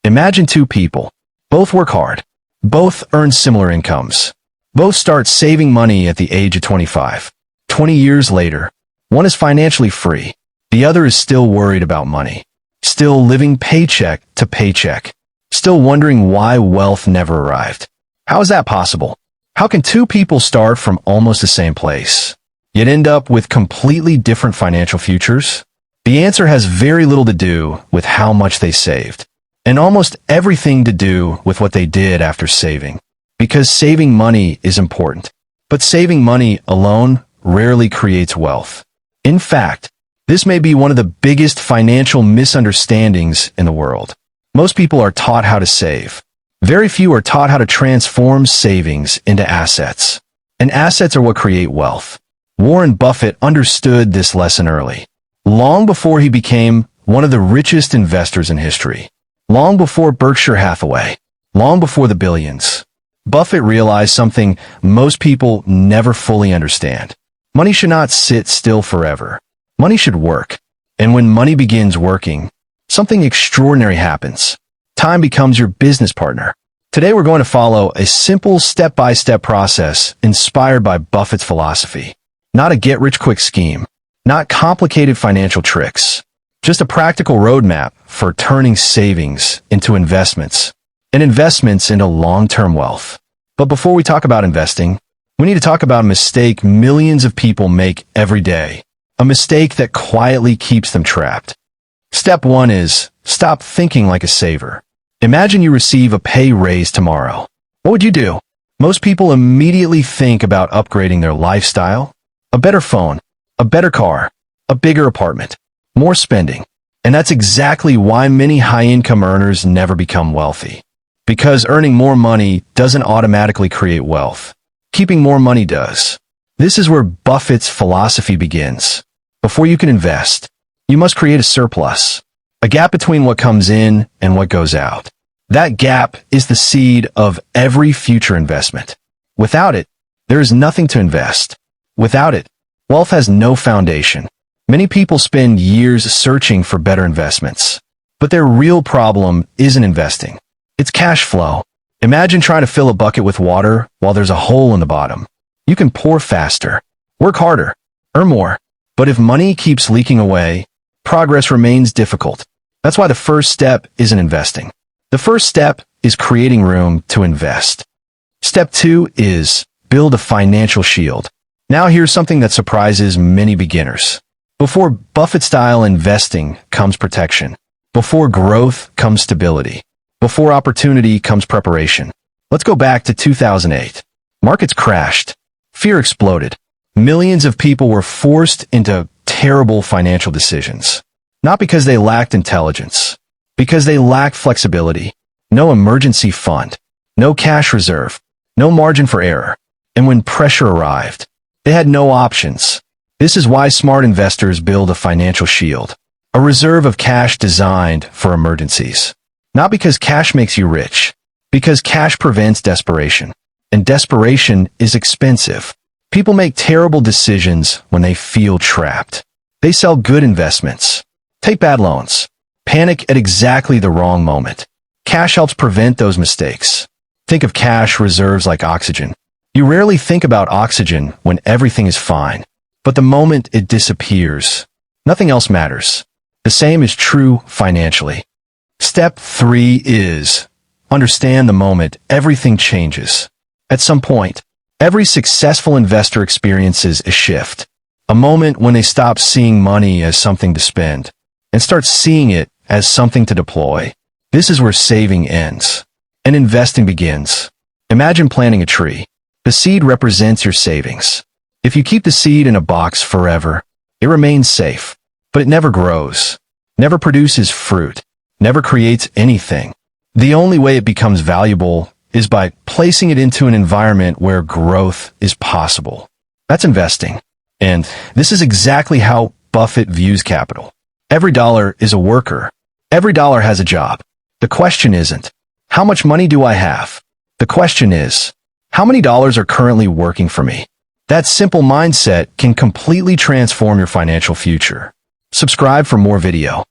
Imagine two people. Both work hard. Both earn similar incomes. Both start saving money at the age of 25. 20 years later, one is financially free. The other is still worried about money. Still living paycheck to paycheck. Still wondering why wealth never arrived. How is that possible? How can two people start from almost the same place, yet end up with completely different financial futures? The answer has very little to do with how much they saved, and almost everything to do with what they did after saving. Because saving money is important, but saving money alone rarely creates wealth. In fact, this may be one of the biggest financial misunderstandings in the world. Most people are taught how to save. Very few are taught how to transform savings into assets. And assets are what create wealth. Warren Buffett understood this lesson early, long before he became one of the richest investors in history, long before Berkshire Hathaway, long before the billions. Buffett realized something most people never fully understand. Money should not sit still forever. Money should work. And when money begins working, something extraordinary happens. Time becomes your business partner. Today we're going to follow a simple step-by-step process inspired by Buffett's philosophy. Not a get-rich-quick scheme. Not complicated financial tricks. Just a practical roadmap for turning savings into investments, and investments into long-term wealth. But before we talk about investing, we need to talk about a mistake millions of people make every day. A mistake that quietly keeps them trapped. Step 1 is, stop thinking like a saver. Imagine you receive a pay raise tomorrow. What would you do? Most people immediately think about upgrading their lifestyle. A better phone, a better car, a bigger apartment, more spending. And that's exactly why many high-income earners never become wealthy. Because earning more money doesn't automatically create wealth. Keeping more money does. This is where Buffett's philosophy begins. Before you can invest, you must create a surplus. A gap between what comes in and what goes out. That gap is the seed of every future investment. Without it, there is nothing to invest. Without it, wealth has no foundation. Many people spend years searching for better investments. But their real problem isn't investing. It's cash flow. Imagine trying to fill a bucket with water while there's a hole in the bottom. You can pour faster, work harder, earn more. But if money keeps leaking away, progress remains difficult. That's why the first step isn't investing. The first step is creating room to invest. Step 2 is build a financial shield. Now here's something that surprises many beginners. Before Buffett-style investing comes protection. Before growth comes stability. Before opportunity comes preparation. Let's go back to 2008. Markets crashed. Fear exploded. Millions of people were forced into terrible financial decisions. Not because they lacked intelligence, because they lacked flexibility, no emergency fund, no cash reserve, no margin for error. And when pressure arrived, they had no options. This is why smart investors build a financial shield, a reserve of cash designed for emergencies. Not because cash makes you rich, because cash prevents desperation. And desperation is expensive. People make terrible decisions when they feel trapped. They sell good investments. Take bad loans. Panic at exactly the wrong moment. Cash helps prevent those mistakes. Think of cash reserves like oxygen. You rarely think about oxygen when everything is fine. But the moment it disappears, nothing else matters. The same is true financially. Step 3 is understand the moment everything changes. At some point, every successful investor experiences a shift. A moment when they stop seeing money as something to spend and start seeing it as something to deploy. This is where saving ends and investing begins. Imagine planting a tree. The seed represents your savings. If you keep the seed in a box forever, it remains safe, but it never grows, never produces fruit, never creates anything. The only way it becomes valuable is by placing it into an environment where growth is possible. That's investing. And this is exactly how Buffett views capital. Every dollar is a worker. Every dollar has a job. The question isn't, how much money do I have? The question is, how many dollars are currently working for me? That simple mindset can completely transform your financial future. Subscribe for more video.